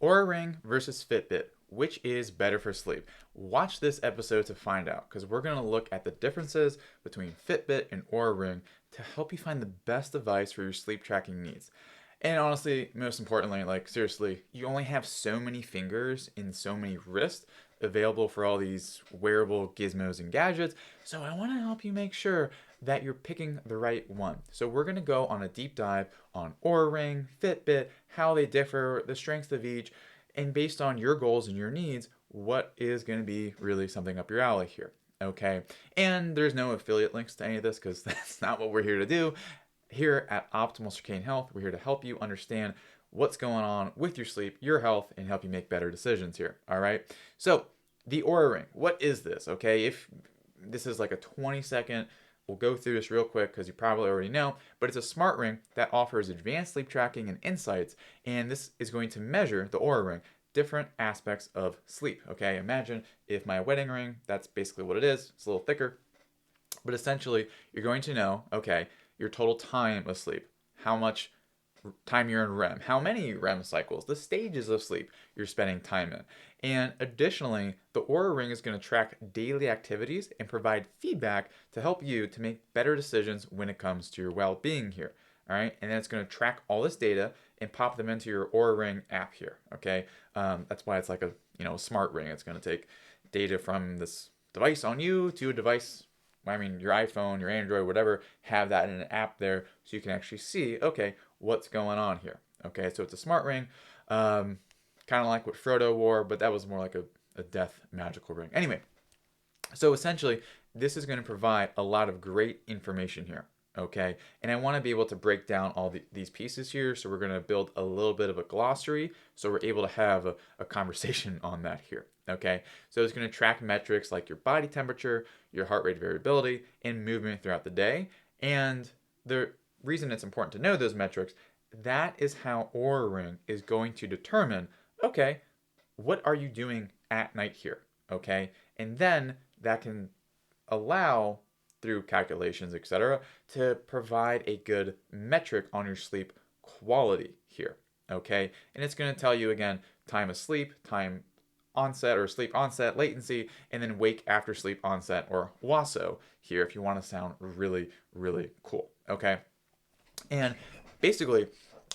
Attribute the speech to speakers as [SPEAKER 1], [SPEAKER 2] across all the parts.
[SPEAKER 1] Oura Ring versus Fitbit. Which is better for sleep? Watch this episode to find out because we're going to look at the differences between Fitbit and Oura Ring to help you find the best device for your sleep tracking needs. And honestly, most importantly, like seriously, you only have so many fingers and so many wrists available for all these wearable gizmos and gadgets. So I want to help you make sure that you're picking the right one. So we're going to go on a deep dive on Oura Ring, Fitbit, how they differ, the strengths of each, and based on your goals and your needs, what is going to be really something up your alley here. Okay. And there's no affiliate links to any of this because that's not what we're here to do. Here at Optimal Circadian Health, we're here to help you understand what's going on with your sleep, your health, and help you make better decisions here. All right. So the Oura Ring, what is this? Okay. If this is like a 20-second, we'll go through this real quick because you probably already know, but it's a smart ring that offers advanced sleep tracking and insights, and this is going to measure the Oura Ring different aspects of sleep. Okay, imagine if my wedding ring, that's basically what it is. It's a little thicker, but essentially you're going to know, okay, your total time of sleep, how much time you're in REM, how many REM cycles, the stages of sleep you're spending time in. And additionally, the Oura Ring is going to track daily activities and provide feedback to help you to make better decisions when it comes to your well-being here. All right, and then it's going to track all this data and pop them into your Oura Ring app here. Okay, that's why it's like a smart ring. It's going to take data from this device on you to a device. I mean, your iPhone, your Android, whatever, have that in an app there so you can actually see, okay, what's going on here. Okay, so it's a smart ring, kind of like what Frodo wore, but that was more like a death magical ring. Anyway, so essentially, this is going to provide a lot of great information here. Okay, and I want to be able to break down all these pieces here, so we're going to build a little bit of a glossary so we're able to have a conversation on that here. Okay, so it's going to track metrics like your body temperature, your heart rate variability, and movement throughout the day. And the reason it's important to know those metrics, that is how Oura Ring is going to determine, okay, what are you doing at night here? Okay, and then that can allow through calculations, etc., to provide a good metric on your sleep quality here. Okay, and it's going to tell you again time of sleep, time onset or sleep onset, latency, and then wake after sleep onset or WASO here if you want to sound really, really cool. Okay, and basically,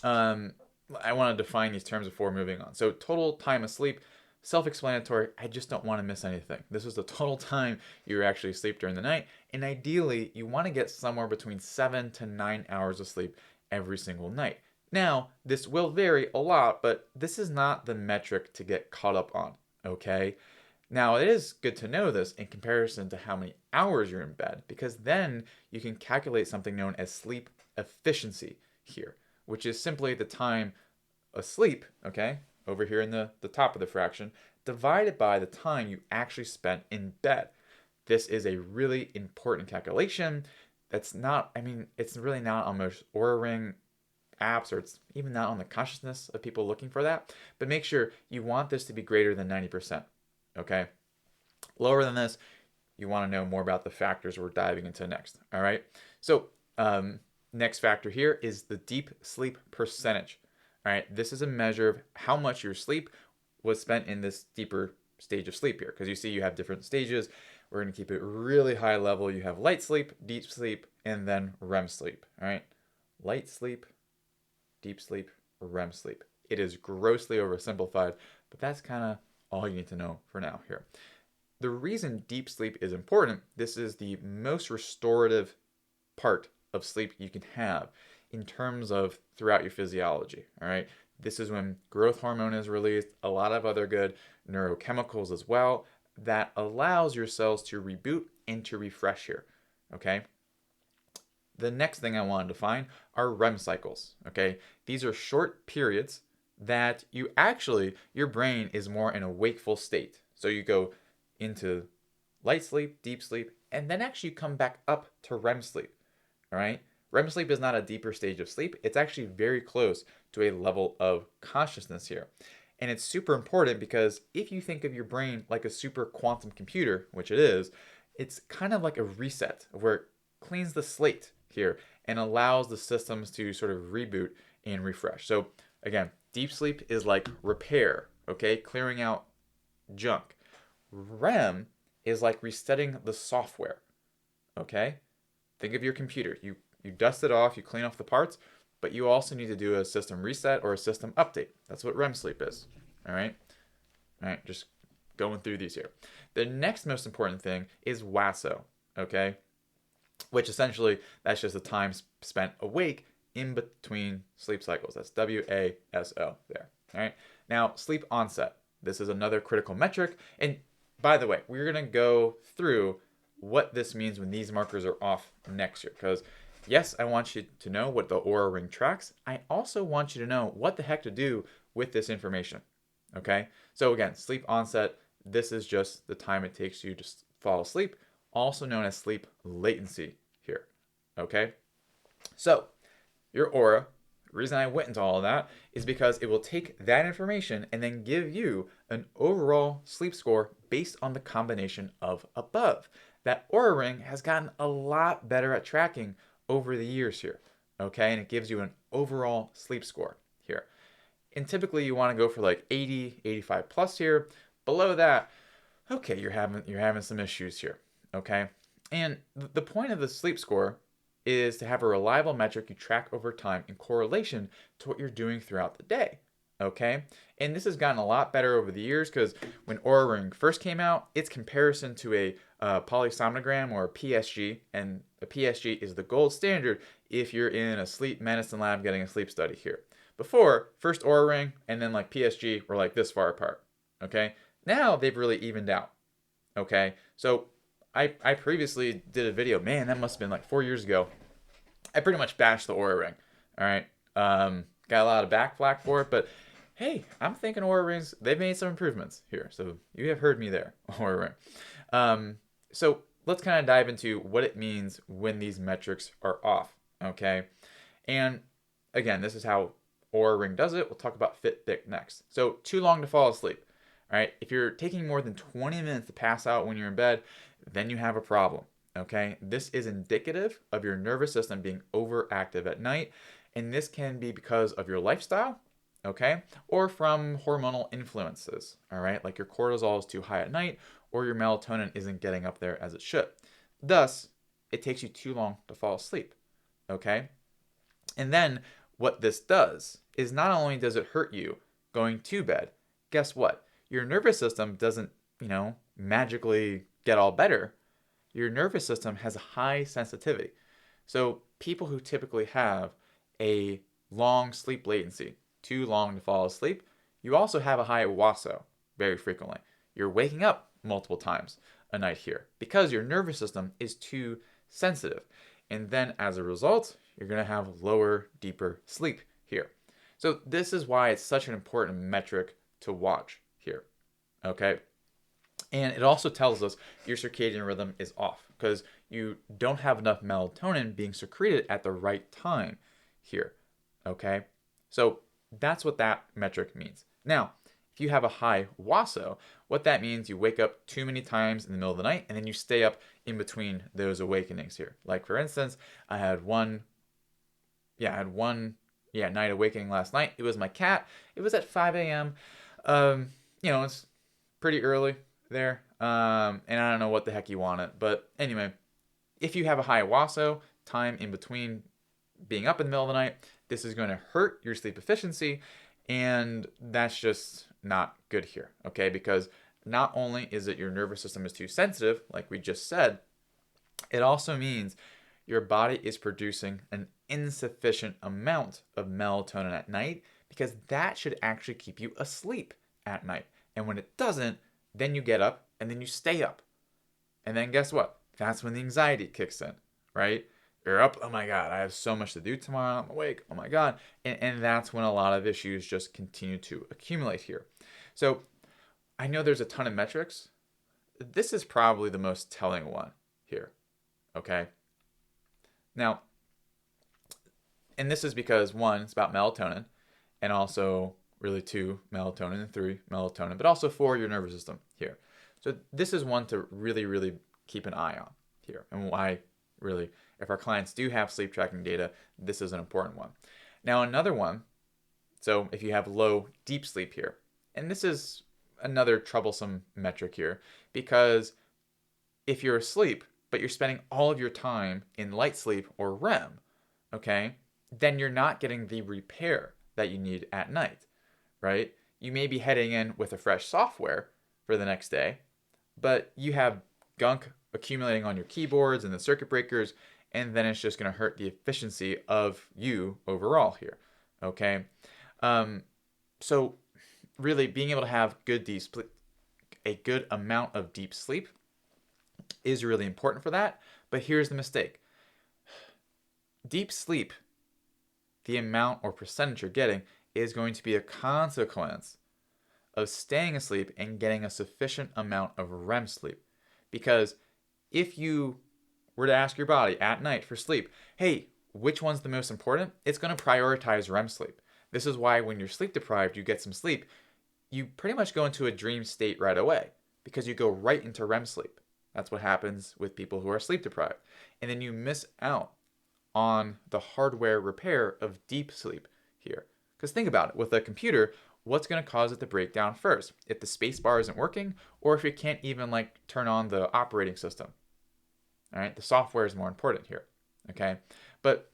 [SPEAKER 1] I want to define these terms before moving on. So total time of sleep, self-explanatory. I just don't want to miss anything. This is the total time you actually sleep during the night, and ideally you want to get somewhere between 7 to 9 hours of sleep every single night. Now, this will vary a lot, but this is not the metric to get caught up on, okay? Now, it is good to know this in comparison to how many hours you're in bed, because then you can calculate something known as sleep efficiency here, which is simply the time asleep, okay, over here in the top of the fraction, divided by the time you actually spent in bed. This is a really important calculation. That's not, I mean, it's really not on most Oura Ring apps, or it's even not on the consciousness of people looking for that. But make sure you want this to be greater than 90%, okay? Lower than this, you want to know more about the factors we're diving into next, all right? So, next factor here is the deep sleep percentage. All right, this is a measure of how much your sleep was spent in this deeper stage of sleep here, because you see you have different stages. We're going to keep it really high level. You have light sleep, deep sleep, and then REM sleep. All right, light sleep, deep sleep, REM sleep. It is grossly oversimplified, but that's kind of all you need to know for now here. The reason deep sleep is important, this is the most restorative part of sleep you can have in terms of throughout your physiology. All right, this is when growth hormone is released, a lot of other good neurochemicals as well, that allows your cells to reboot and to refresh here. Okay, the next thing I want to define are REM cycles. Okay, these are short periods that your brain is more in a wakeful state. So you go into light sleep, deep sleep, and then actually come back up to REM sleep. All right, REM sleep is not a deeper stage of sleep. It's actually very close to a level of consciousness here. And it's super important because if you think of your brain like a super quantum computer, which it is, it's kind of like a reset where it cleans the slate here and allows the systems to sort of reboot and refresh. So Again, deep sleep is like repair, okay? Clearing out junk. REM is like resetting the software, okay? Think of your computer. You dust it off, you clean off the parts, but you also need to do a system reset or a system update. That's what REM sleep is. All right? All right, just going through these here. The next most important thing is WASO, okay? Which essentially, that's just the time spent awake in between sleep cycles. That's WASO there. All right. Now, sleep onset. This is another critical metric. And by the way, we're going to go through what this means when these markers are off next year. Because, yes, I want you to know what the Oura Ring tracks. I also want you to know what the heck to do with this information. Okay. So, again, sleep onset. This is just the time it takes you to fall asleep, also known as sleep latency here. Okay? So, your Oura, the reason I went into all of that is because it will take that information and then give you an overall sleep score based on the combination of above. That Oura Ring has gotten a lot better at tracking over the years here. Okay? And it gives you an overall sleep score here. And typically you want to go for like 80, 85 plus here. Below that, okay, you're having some issues here. Okay? And the point of the sleep score is to have a reliable metric you track over time in correlation to what you're doing throughout the day. Okay? And this has gotten a lot better over the years because when Oura Ring first came out, its comparison to a polysomnogram or a PSG, and a PSG is the gold standard if you're in a sleep medicine lab getting a sleep study here. Before, first Oura Ring and then like PSG were like this far apart. Okay? Now they've really evened out. Okay? So I previously did a video. Man, that must have been like 4 years ago. I pretty much bashed the Oura Ring. All right. Got a lot of back flack for it, but hey, I'm thinking Oura Rings, they've made some improvements here. So you have heard me there, Oura Ring. So let's kind of dive into what it means when these metrics are off. Okay. And again, this is how Oura Ring does it. We'll talk about Fitbit next. So too long to fall asleep. All right. If you're taking more than 20 minutes to pass out when you're in bed, then you have a problem. Okay. This is indicative of your nervous system being overactive at night. And this can be because of your lifestyle, okay, or from hormonal influences. All right. Like your cortisol is too high at night or your melatonin isn't getting up there as it should. Thus, it takes you too long to fall asleep. Okay. And then what this does is not only does it hurt you going to bed, guess what? Your nervous system doesn't, magically get all better. Your nervous system has a high sensitivity. So people who typically have a long sleep latency, too long to fall asleep, you also have a high WASO very frequently. You're waking up multiple times a night here because your nervous system is too sensitive. And then as a result, you're going to have lower, deeper sleep here. So this is why it's such an important metric to watch here. Okay. And it also tells us your circadian rhythm is off because you don't have enough melatonin being secreted at the right time here. Okay. So that's what that metric means. Now, if you have a high WASO, what that means, you wake up too many times in the middle of the night and then you stay up in between those awakenings here. Like for instance, I had one night awakening last night. It was my cat. It was at 5 a.m. It's pretty early there. And I don't know what the heck you wanted. But anyway, if you have a high WASO, time in between being up in the middle of the night, this is going to hurt your sleep efficiency. And that's just not good here, okay? Because not only is it your nervous system is too sensitive, like we just said, it also means your body is producing an insufficient amount of melatonin at night because that should actually keep you asleep at night. And when it doesn't, then you get up and then you stay up. And then guess what? That's when the anxiety kicks in, right? You're up, oh my God, I have so much to do tomorrow, I'm awake, oh my God. And that's when a lot of issues just continue to accumulate here. So I know there's a ton of metrics. This is probably the most telling one here, okay? Now, and this is because one, it's about melatonin, and also really two, melatonin, and three, melatonin, but also four, your nervous system here. So this is one to really, really keep an eye on here, and why really, if our clients do have sleep tracking data, this is an important one. Now, another one So if you have low deep sleep here, and this is another troublesome metric here, because if you're asleep, but you're spending all of your time in light sleep or REM, okay, then you're not getting the repair that you need at night, right? You may be heading in with a fresh software for the next day, but you have gunk accumulating on your keyboards and the circuit breakers, and then it's just going to hurt the efficiency of you overall here, okay? So really being able to have good deep sleep, a good amount of deep sleep is really important for that. But here's the mistake. Deep sleep, the amount or percentage you're getting, is going to be a consequence of staying asleep and getting a sufficient amount of REM sleep. Because if you were to ask your body at night for sleep, hey, which one's the most important? It's going to prioritize REM sleep. This is why when you're sleep deprived, you get some sleep, you pretty much go into a dream state right away because you go right into REM sleep. That's what happens with people who are sleep deprived. And then you miss out on the hardware repair of deep sleep here. Because think about it, with a computer, what's going to cause it to break down first? If the space bar isn't working, or if you can't even turn on the operating system. All right, the software is more important here. Okay, but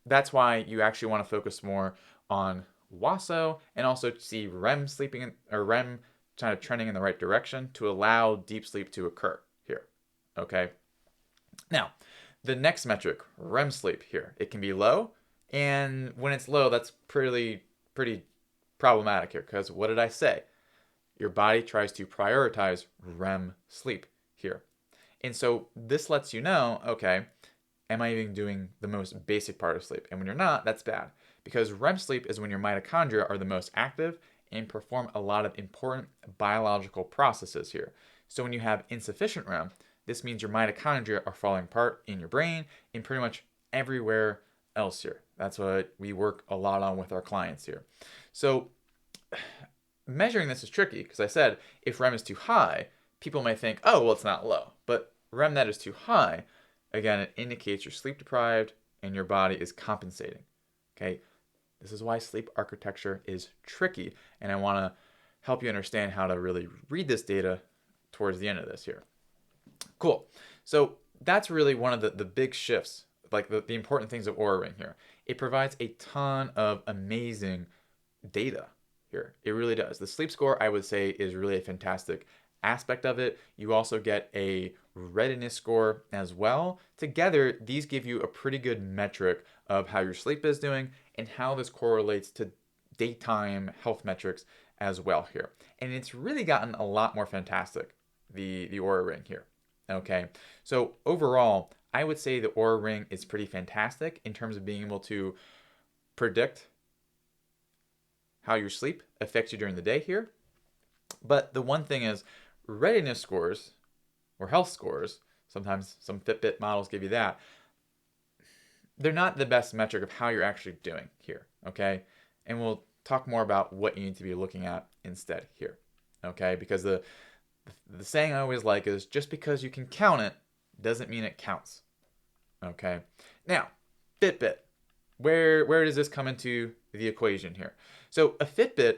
[SPEAKER 1] that's why you actually want to focus more on WASO and also see REM sleeping or REM kind of trending in the right direction to allow deep sleep to occur here. Okay. Now, the next metric, REM sleep here, it can be low, and when it's low, that's pretty problematic here because what did I say? Your body tries to prioritize REM sleep here. And so this lets you know, okay, am I even doing the most basic part of sleep? And when you're not, that's bad. Because REM sleep is when your mitochondria are the most active and perform a lot of important biological processes here. So when you have insufficient REM, this means your mitochondria are falling apart in your brain and pretty much everywhere else here. That's what we work a lot on with our clients here. So measuring this is tricky because I said if REM is too high, people may think, oh, well, it's not low. But REM that is too high, again, it indicates you're sleep deprived and your body is compensating. Okay, this is why sleep architecture is tricky, and I want to help you understand how to really read this data towards the end of this here. Cool. So that's really one of the big shifts, like the important things of Oura Ring here. It provides a ton of amazing data here. It really does. The sleep score, I would say, is really a fantastic aspect of it. You also get a readiness score as well. Together, these give you a pretty good metric of how your sleep is doing and how this correlates to daytime health metrics as well here. And it's really gotten a lot more fantastic, the Oura Ring here. Okay, so overall, I would say the Oura Ring is pretty fantastic in terms of being able to predict how your sleep affects you during the day here. But the one thing is, readiness scores or health scores, sometimes some Fitbit models give you that, they're not the best metric of how you're actually doing here, okay? And we'll talk more about what you need to be looking at instead here, okay? Because the saying I always like is just because you can count it doesn't mean it counts, okay? Now, Fitbit, where does this come into the equation here? So a Fitbit,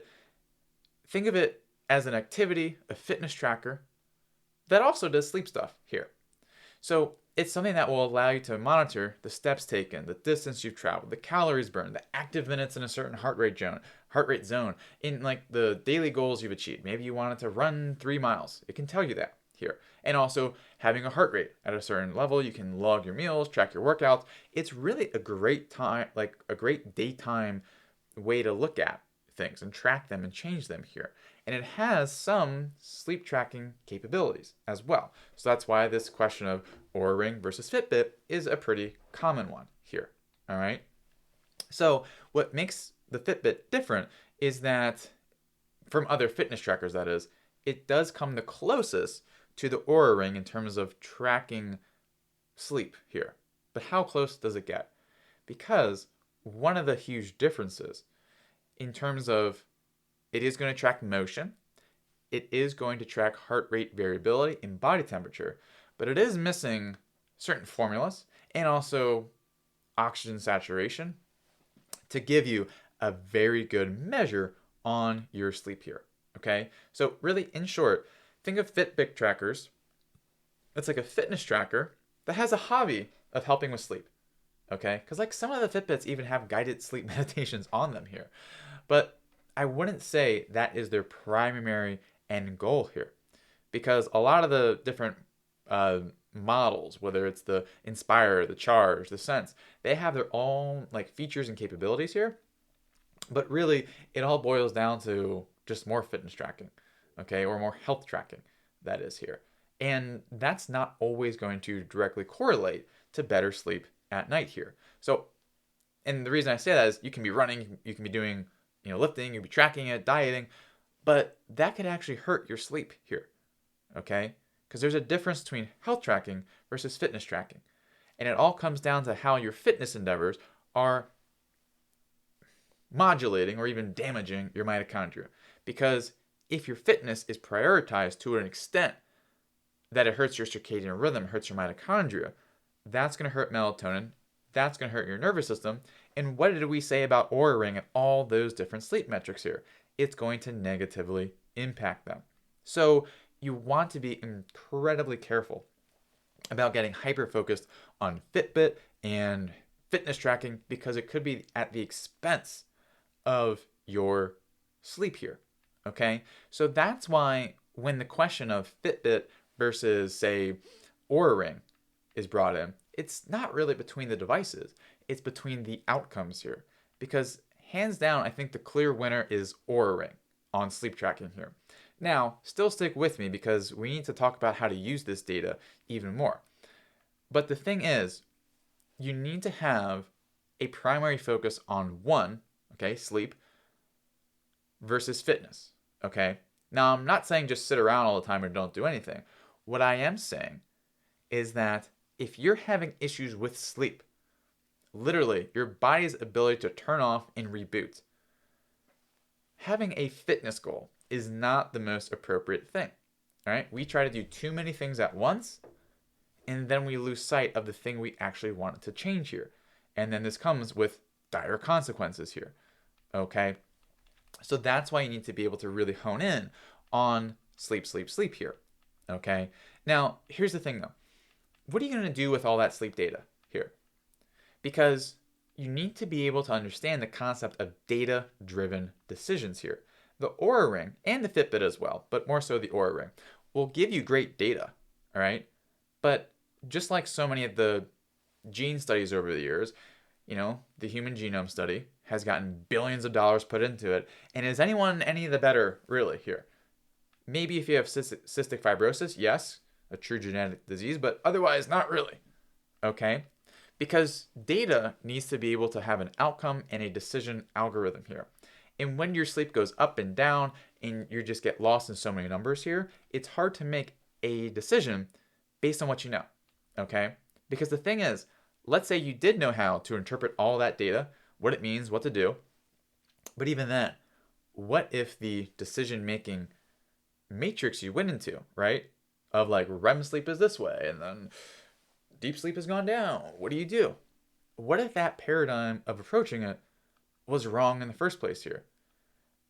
[SPEAKER 1] think of it as an activity, a fitness tracker that also does sleep stuff here. So it's something that will allow you to monitor the steps taken, the distance you've traveled, the calories burned, the active minutes in a certain heart rate zone, in the daily goals you've achieved. Maybe you wanted to run 3 miles. It can tell you that here. And also having a heart rate at a certain level, you can log your meals, track your workouts. It's really a great time, a great daytime way to look at things and track them and change them here. And it has some sleep tracking capabilities as well. So that's why this question of Oura Ring versus Fitbit is a pretty common one here. All right. So what makes the Fitbit different is that from other fitness trackers, that is, it does come the closest to the Oura Ring in terms of tracking sleep here. But how close does it get? Because one of the huge differences in terms of it is going to track motion, it is going to track heart rate variability and body temperature, but it is missing certain formulas and also oxygen saturation to give you a very good measure on your sleep here. Okay, so really, in short, think of Fitbit trackers. It's like a fitness tracker that has a hobby of helping with sleep. Okay, because like some of the Fitbits even have guided sleep meditations on them here, but I wouldn't say that is their primary end goal here, because a lot of the different uh, models, whether it's the Inspire, the Charge, the Sense, they have their own like features and capabilities here. But really, it all boils down to just more fitness tracking, okay, or more health tracking, that is here. And that's not always going to directly correlate to better sleep at night here. So, and the reason I say that is you can be running, you can be doing, lifting, you can be tracking it, dieting, but that could actually hurt your sleep here, okay? Because there's a difference between health tracking versus fitness tracking. And it all comes down to how your fitness endeavors are modulating or even damaging your mitochondria. Because if your fitness is prioritized to an extent that it hurts your circadian rhythm, hurts your mitochondria, that's going to hurt melatonin, that's going to hurt your nervous system. And what did we say about Oura Ring and all those different sleep metrics here? It's going to negatively impact them. So you want to be incredibly careful about getting hyper focused on Fitbit and fitness tracking, because it could be at the expense of your sleep here. Okay, so that's why when the question of Fitbit versus, say, Oura Ring is brought in, it's not really between the devices, it's between the outcomes here. Because hands down, I think the clear winner is Oura Ring on sleep tracking here. Now, still stick with me because we need to talk about how to use this data even more. But the thing is, you need to have a primary focus on one, okay, sleep, versus fitness, okay? Now, I'm not saying just sit around all the time or don't do anything. What I am saying is that if you're having issues with sleep, literally your body's ability to turn off and reboot, having a fitness goal is not the most appropriate thing, all right? We try to do too many things at once, and then we lose sight of the thing we actually wanted to change here. And then this comes with dire consequences here, okay? So that's why you need to be able to really hone in on sleep, sleep, sleep here, okay? Now, here's the thing though. What are you going to do with all that sleep data here? Because you need to be able to understand the concept of data-driven decisions here. The Oura Ring and the Fitbit as well, but more so the Oura Ring, will give you great data, all right? But just like so many of the gene studies over the years, the human genome study has gotten billions of dollars put into it. And is anyone any the better, really, here? Maybe if you have cystic fibrosis, yes, a true genetic disease, but otherwise, not really, okay? Because data needs to be able to have an outcome and a decision algorithm here. And when your sleep goes up and down and you just get lost in so many numbers here, it's hard to make a decision based on what you know, okay? Because the thing is, let's say you did know how to interpret all that data, what it means, what to do, but even then, what if the decision-making matrix you went into, right, of like REM sleep is this way, and then deep sleep has gone down, what do you do? What if that paradigm of approaching it was wrong in the first place here?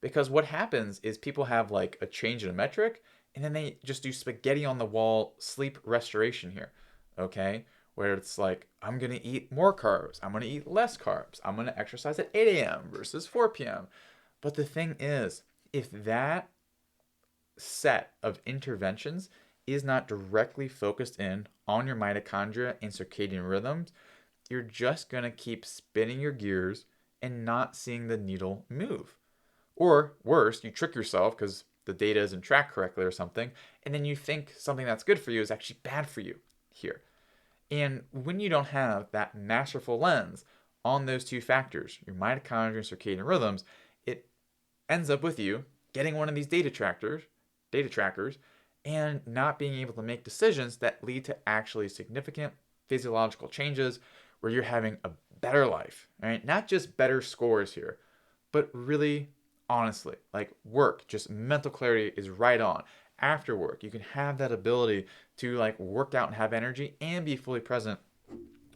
[SPEAKER 1] Because what happens is people have like a change in a metric, and then they just do spaghetti on the wall sleep restoration here, okay? Where it's like, I'm going to eat more carbs, I'm going to eat less carbs, I'm going to exercise at 8 a.m. versus 4 p.m. But the thing is, if that set of interventions is not directly focused in on your mitochondria and circadian rhythms, you're just going to keep spinning your gears and not seeing the needle move. Or worse, you trick yourself because the data isn't tracked correctly or something, and then you think something that's good for you is actually bad for you here. And when you don't have that masterful lens on those two factors, your mitochondria and circadian rhythms, it ends up with you getting one of these data trackers, and not being able to make decisions that lead to actually significant physiological changes where you're having a better life, right? Not just better scores here, but really honestly, like work, just mental clarity is right on. After work, you can have that ability to like work out and have energy and be fully present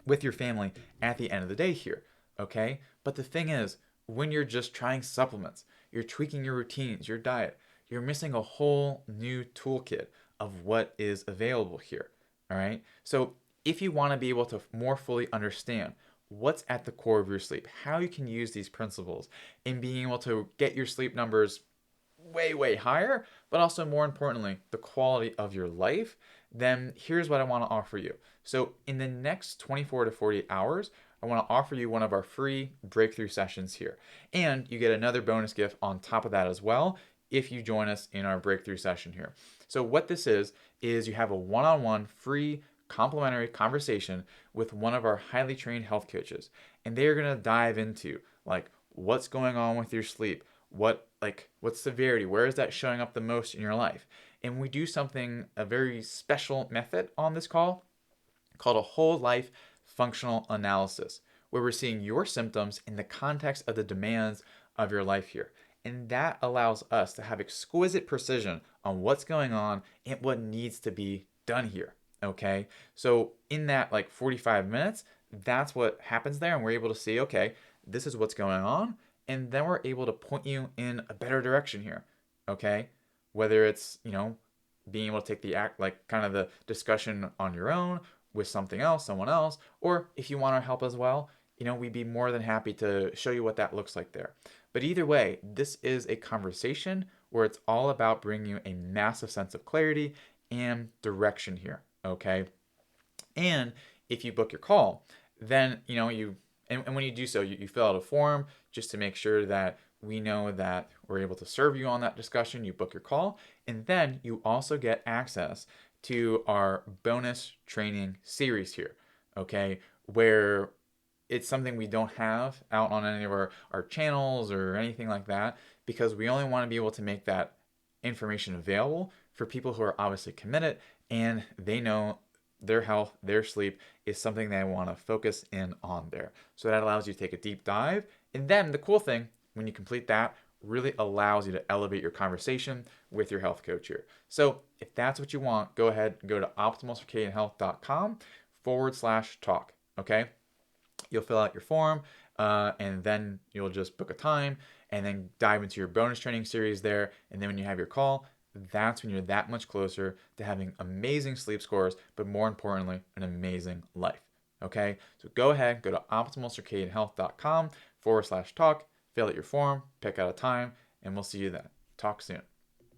[SPEAKER 1] with your family at the end of the day here, okay? But the thing is, when you're just trying supplements, you're tweaking your routines, your diet, you're missing a whole new toolkit of what is available here. All right. So if you want to be able to more fully understand what's at the core of your sleep, how you can use these principles in being able to get your sleep numbers way, way higher, but also more importantly, the quality of your life, then here's what I want to offer you. So in the next 24 to 48 hours, I want to offer you one of our free breakthrough sessions here. And you get another bonus gift on top of that as well if you join us in our breakthrough session here. So what this is you have a one-on-one free complimentary conversation with one of our highly trained health coaches. And they're going to dive into like what's going on with your sleep, what severity, where is that showing up the most in your life. And we do something, a very special method on this call called a whole life functional analysis, where we're seeing your symptoms in the context of the demands of your life here. And that allows us to have exquisite precision on what's going on and what needs to be done here. Okay. So in that like 45 minutes, that's what happens there. And we're able to see, okay, this is what's going on. And then we're able to point you in a better direction here. Okay. Whether it's, being able to take the act, like kind of the discussion on your own with something else, someone else, or if you want our help as well, we'd be more than happy to show you what that looks like there. But either way, this is a conversation where it's all about bringing you a massive sense of clarity and direction here, okay? And if you book your call, then, and when you do so, you fill out a form just to make sure that we know that we're able to serve you on that discussion. You book your call, and then you also get access to our bonus training series here, okay? Where it's something we don't have out on any of our channels or anything like that, because we only want to be able to make that information available for people who are obviously committed and they know their health, their sleep is something they want to focus in on there. So that allows you to take a deep dive. And then the cool thing, when you complete that, really allows you to elevate your conversation with your health coach here. So if that's what you want, go ahead and go to optimalcircadianhealth.com/talk. Okay. You'll fill out your form and then you'll just book a time and then dive into your bonus training series there. And then when you have your call, that's when you're that much closer to having amazing sleep scores, but more importantly, an amazing life. Okay, so go ahead, go to optimalcircadianhealth.com/talk, fill out your form, pick out a time, and we'll see you then. Talk soon.